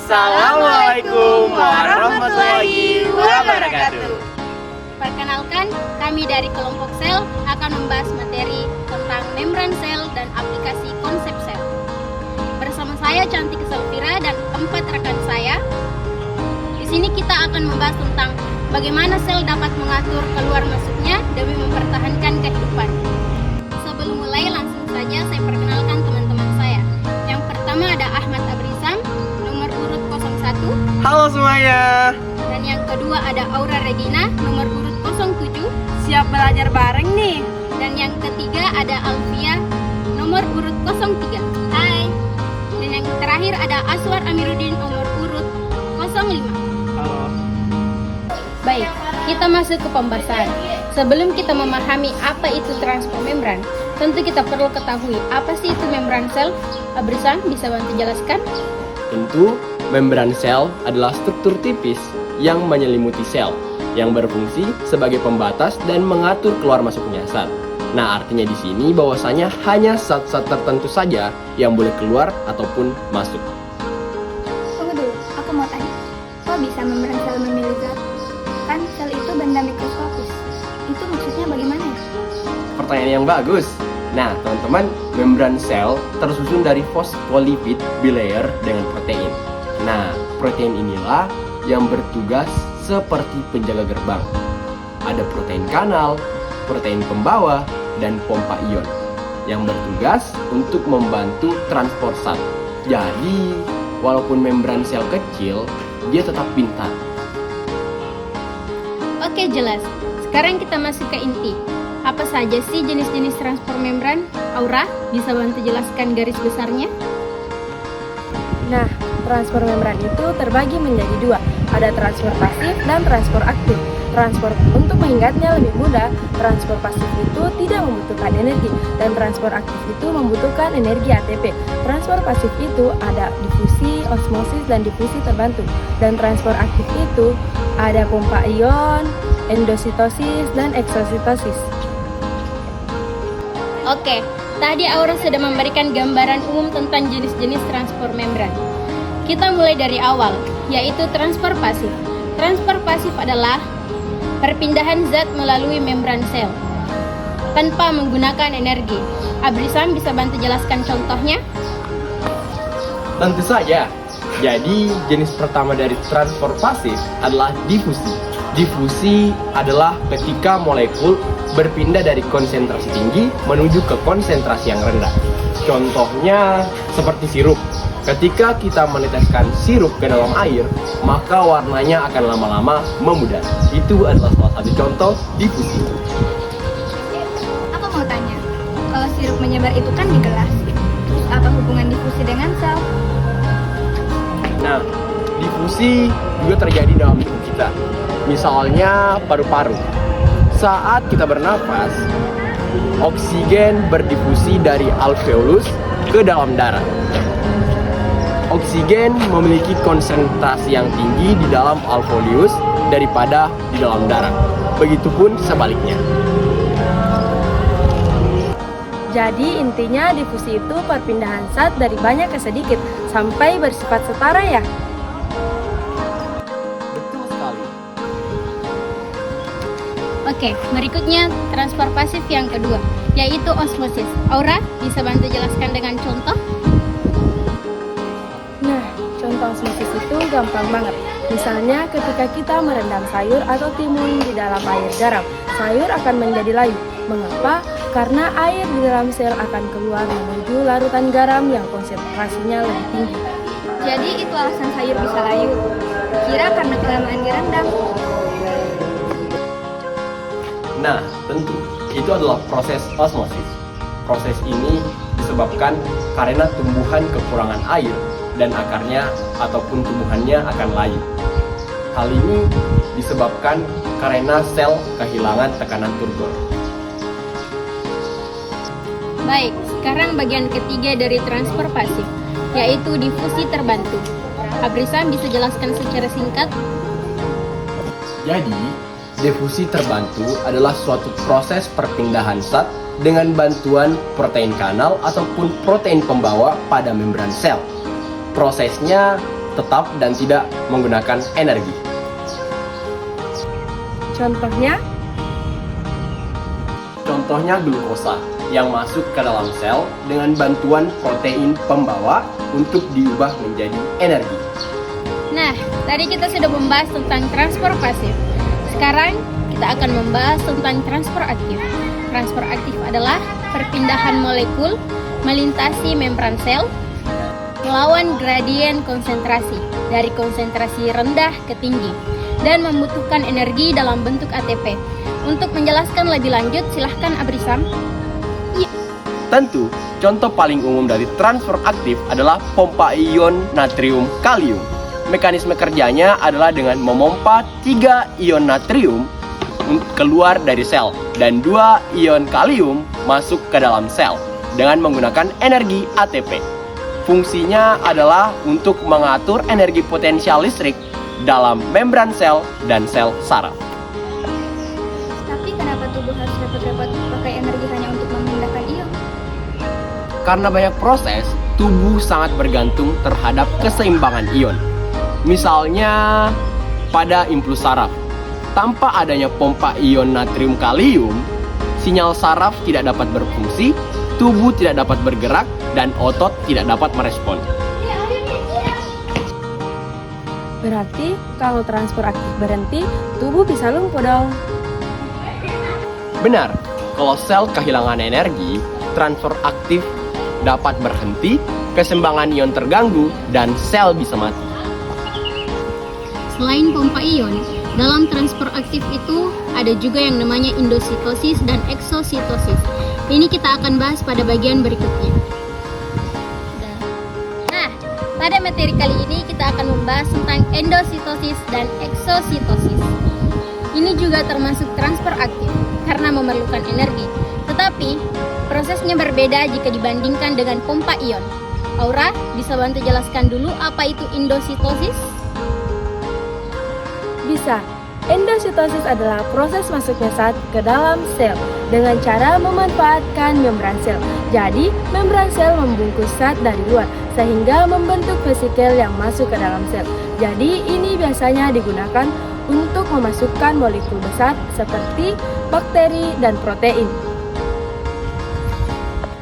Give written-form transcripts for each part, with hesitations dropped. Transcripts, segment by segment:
Assalamualaikum warahmatullahi wabarakatuh. Perkenalkan, kami dari kelompok sel akan membahas materi tentang membran sel dan aplikasi konsep sel. Bersama saya Cantik Selvira dan 4 rekan saya. Di sini kita akan membahas tentang bagaimana sel dapat mengatur keluar masuknya demi mempertahankan kehidupan. Sebelum mulai, langsung saja saya perkenalkan teman-teman saya. Yang pertama ada Ahmad Abrisam, nomor urut 01. Halo semuanya. Dan yang kedua ada Aura Regina, nomor urut 07. Siap belajar bareng nih. Dan yang ketiga ada Alfia, nomor urut 03. Hai. Dan yang terakhir ada Aswar Amiruddin, nomor urut 05. Halo. Baik, kita masuk ke pembahasan. Sebelum kita memahami apa itu transport membran, tentu kita perlu ketahui apa sih itu membran sel. Abrisam, bisa bantu jelaskan? Tentu, membran sel adalah struktur tipis yang menyelimuti sel, yang berfungsi sebagai pembatas dan mengatur keluar masuknya zat. Nah, artinya di sini bahwasanya hanya zat-zat tertentu saja yang boleh keluar ataupun masuk. Tunggu dulu, aku mau tanya. Kok bisa membran sel memilih zat? Kan sel itu benda mikroskopis. Itu maksudnya bagaimana ya? Pertanyaan yang bagus. Nah, teman-teman, membran sel tersusun dari fosfolipid bilayer dengan protein. Nah, protein inilah yang bertugas seperti penjaga gerbang. Ada protein kanal, protein pembawa, dan pompa ion yang bertugas untuk membantu transport zat. Jadi, walaupun membran sel kecil, dia tetap pintar. Oke, jelas. Sekarang kita masuk ke inti. Apa saja sih jenis-jenis transport membran? Aura, bisa bantu jelaskan garis besarnya? Nah, transport membran itu terbagi menjadi dua. Ada transport pasif dan transport aktif. Transport untuk mengingatnya lebih mudah, transport pasif itu tidak membutuhkan energi dan transport aktif itu membutuhkan energi ATP. Transport pasif itu ada difusi, osmosis, dan difusi terbantu. Dan transport aktif itu ada pompa ion, endositosis, dan eksositosis. Oke, tadi Aura sudah memberikan gambaran umum tentang jenis-jenis transport membran. Kita mulai dari awal, yaitu transport pasif. Transport pasif adalah perpindahan zat melalui membran sel tanpa menggunakan energi. Abrisam, bisa bantu jelaskan contohnya? Tentu saja. Jadi, jenis pertama dari transport pasif adalah difusi. Difusi adalah ketika molekul berpindah dari konsentrasi tinggi menuju ke konsentrasi yang rendah. Contohnya seperti sirup. Ketika kita meneteskan sirup ke dalam air, maka warnanya akan lama-lama memudar. Itu adalah salah satu contoh difusi. Aku mau tanya, kalau sirup menyebar itu kan di gelas. Terus apa hubungan difusi dengan sel? Nah, difusi juga terjadi dalam tubuh kita. Misalnya paru-paru. Saat kita bernapas, oksigen berdifusi dari alveolus ke dalam darah. Oksigen memiliki konsentrasi yang tinggi di dalam alveolus daripada di dalam darah. Begitupun sebaliknya. Jadi intinya difusi itu perpindahan zat dari banyak ke sedikit sampai bersifat setara ya? Betul sekali. Oke, berikutnya transport pasif yang kedua, yaitu osmosis. Aura, bisa bantu jelaskan dengan contoh? Nah, contoh osmosis itu gampang banget. Misalnya ketika kita merendam sayur atau timun di dalam air garam, sayur akan menjadi layu. Mengapa? Karena air di dalam sel akan keluar menuju larutan garam yang konsentrasinya lebih tinggi. Jadi itu alasan sayur bisa layu. Kira karena kelamaan direndam. Nah, tentu itu adalah proses osmosis. Proses ini disebabkan karena tumbuhan kekurangan air dan akarnya ataupun tumbuhannya akan layu. Hal ini disebabkan karena sel kehilangan tekanan turgor. Baik, sekarang bagian ketiga dari transport pasif, yaitu difusi terbantu. Abrisam, bisa jelaskan secara singkat? Jadi, difusi terbantu adalah suatu proses perpindahan zat dengan bantuan protein kanal ataupun protein pembawa pada membran sel. Prosesnya tetap dan tidak menggunakan energi. Contohnya glukosa yang masuk ke dalam sel dengan bantuan protein pembawa untuk diubah menjadi energi. Nah, tadi kita sudah membahas tentang transfer pasif. Sekarang kita akan membahas tentang transfer aktif. Transfer aktif adalah perpindahan molekul melintasi membran sel melawan gradien konsentrasi dari konsentrasi rendah ke tinggi dan membutuhkan energi dalam bentuk ATP. Untuk menjelaskan lebih lanjut, silahkan Abrisam. Tentu, contoh paling umum dari transfer aktif adalah pompa ion natrium kalium. Mekanisme kerjanya adalah dengan memompa 3 ion natrium keluar dari sel dan 2 ion kalium masuk ke dalam sel dengan menggunakan energi ATP. Fungsinya adalah untuk mengatur energi potensial listrik dalam membran sel dan sel saraf. Tapi kenapa tubuh harus repot-repot pakai energi hanya untuk memindahkan ion? Karena banyak proses, tubuh sangat bergantung terhadap keseimbangan ion. Misalnya pada impuls saraf. Tanpa adanya pompa ion natrium kalium, sinyal saraf tidak dapat berfungsi, tubuh tidak dapat bergerak, dan otot tidak dapat merespon. Berarti kalau transfer aktif berhenti, tubuh bisa lumpuh dong. Benar, kalau sel kehilangan energi, transfer aktif dapat berhenti, keseimbangan ion terganggu, dan sel bisa mati. Selain pompa ion, dalam transfer aktif itu ada juga yang namanya endositosis dan eksositosis. Ini kita akan bahas pada bagian berikutnya. Nah, pada materi kali ini kita akan membahas tentang endositosis dan eksositosis. Ini juga termasuk transfer aktif karena memerlukan energi. Tetapi, prosesnya berbeda jika dibandingkan dengan pompa ion. Aura, bisa bantu jelaskan dulu apa itu endositosis? Bisa. Endositosis adalah proses masuknya zat ke dalam sel dengan cara memanfaatkan membran sel. Jadi, membran sel membungkus zat dari luar sehingga membentuk vesikel yang masuk ke dalam sel. Jadi, ini biasanya digunakan untuk memasukkan molekul besar seperti bakteri dan protein.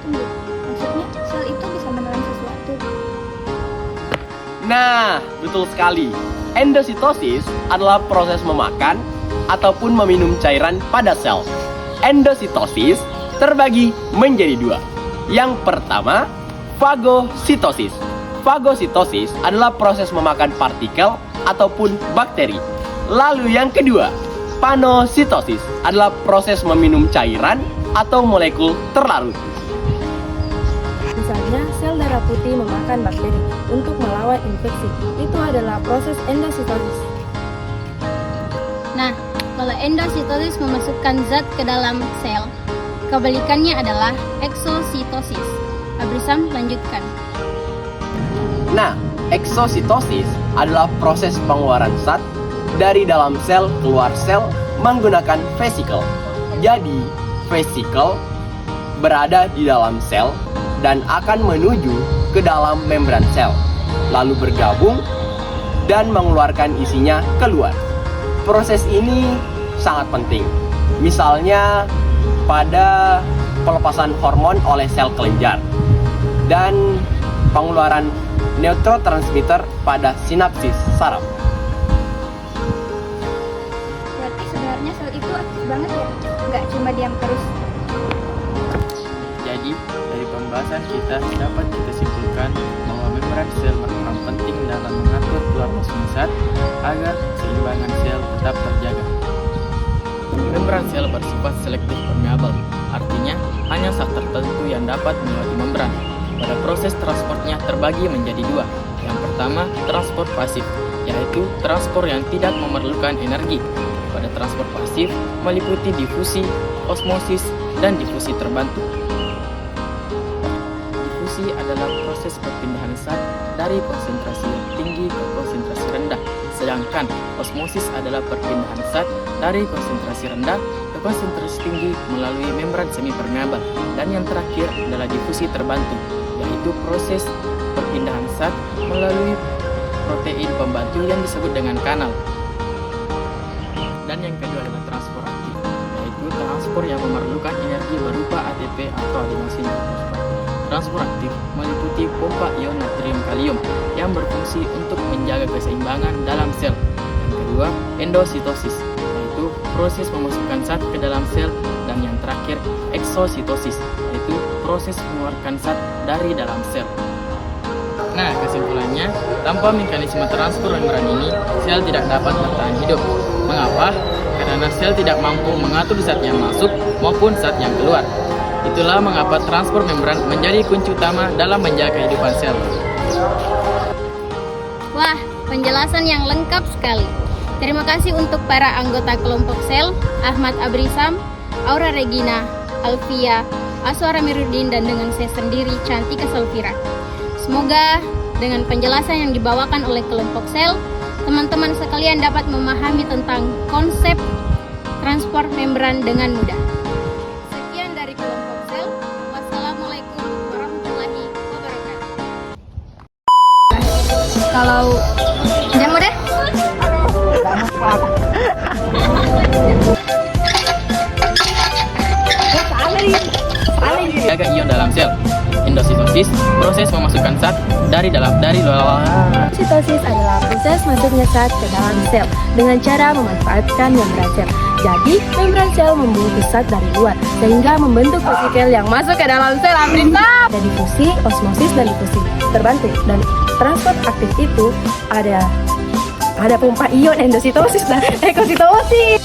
Tunggu, maksudnya sel itu bisa menelan sesuatu? Nah, betul sekali. Endositosis adalah proses memakan ataupun meminum cairan pada sel. Endositosis terbagi menjadi 2. Yang pertama, fagositosis. Fagositosis adalah proses memakan partikel ataupun bakteri. Lalu yang kedua, panositosis adalah proses meminum cairan atau molekul terlarut. Misalnya, sel darah putih memakan bakteri untuk melawan infeksi. Itu adalah proses endositosis. Nah, kalau endositosis memasukkan zat ke dalam sel, kebalikannya adalah eksositosis. Abrisam, lanjutkan. Nah, eksositosis adalah proses pengeluaran zat dari dalam sel keluar sel menggunakan vesikel. Jadi, vesikel berada di dalam sel dan akan menuju ke dalam membran sel, lalu bergabung dan mengeluarkan isinya keluar. Proses ini sangat penting. Misalnya pada pelepasan hormon oleh sel kelenjar dan pengeluaran neurotransmitter pada sinapsis saraf. Berarti sebenarnya sel itu aktif banget ya? Nggak cuma diam terus. Jadi, dari pembahasan kita dapat kita simpulkan bahwa membran sel berperan penting dalam mengatur keluar masuknya zat agar keseimbangan sel tetap terjaga. Membran sel bersifat selektif permeabel, artinya hanya zat tertentu yang dapat melewati membran. Pada proses transportnya terbagi menjadi 2. Yang pertama, transport pasif, yaitu transport yang tidak memerlukan energi. Pada transport pasif meliputi difusi, osmosis, dan difusi terbantu. Difusi adalah proses perpindahan zat dari konsentrasi tinggi ke konsentrasi rendah, sedangkan osmosis adalah perpindahan zat dari konsentrasi rendah ke konsentrasi tinggi melalui membran semipermeabel. Dan yang terakhir adalah difusi terbantu, yaitu proses perpindahan zat melalui protein pembantu yang disebut dengan kanal. Dan yang kedua adalah transport aktif, yaitu transport yang memerlukan energi berupa ATP atau adenosine trifosfat. Transport aktif meliputi pompa ion natrium kalium yang berfungsi untuk menjaga keseimbangan dalam sel. Yang kedua, endositosis, yaitu proses memasukkan zat ke dalam sel. Dan yang terakhir, eksositosis, yaitu proses mengeluarkan zat dari dalam sel. Nah, kesimpulannya, tanpa mekanisme transfer membran ini, sel tidak dapat bertahan hidup. Mengapa? Karena sel tidak mampu mengatur zat yang masuk maupun zat yang keluar. Itulah mengapa transfer membran menjadi kunci utama dalam menjaga kehidupan sel. Wah, penjelasan yang lengkap sekali. Terima kasih untuk para anggota kelompok sel, Ahmad Abrisam, Aura Regina, Alfia, Aswara Mirudin, dan dengan saya sendiri, Cantika Selvira. Semoga dengan penjelasan yang dibawakan oleh kelompok sel, teman-teman sekalian dapat memahami tentang konsep transport membran dengan mudah. Sekian dari kelompok sel. Wassalamualaikum warahmatullahi wabarakatuh. Kalau jangan mudah. Jaga ion dalam sel. Endositosis, proses memasukkan zat dari luar. Sitosis adalah proses masuknya zat ke dalam sel dengan cara memanfaatkan membran sel. Jadi, membran sel membungkus zat dari luar sehingga membentuk partikel yang masuk ke dalam sel. Ada difusi, osmosis, dan difusi terbantu. Dan transport aktif itu ada pompa ion, endositosis, dan ekositosis.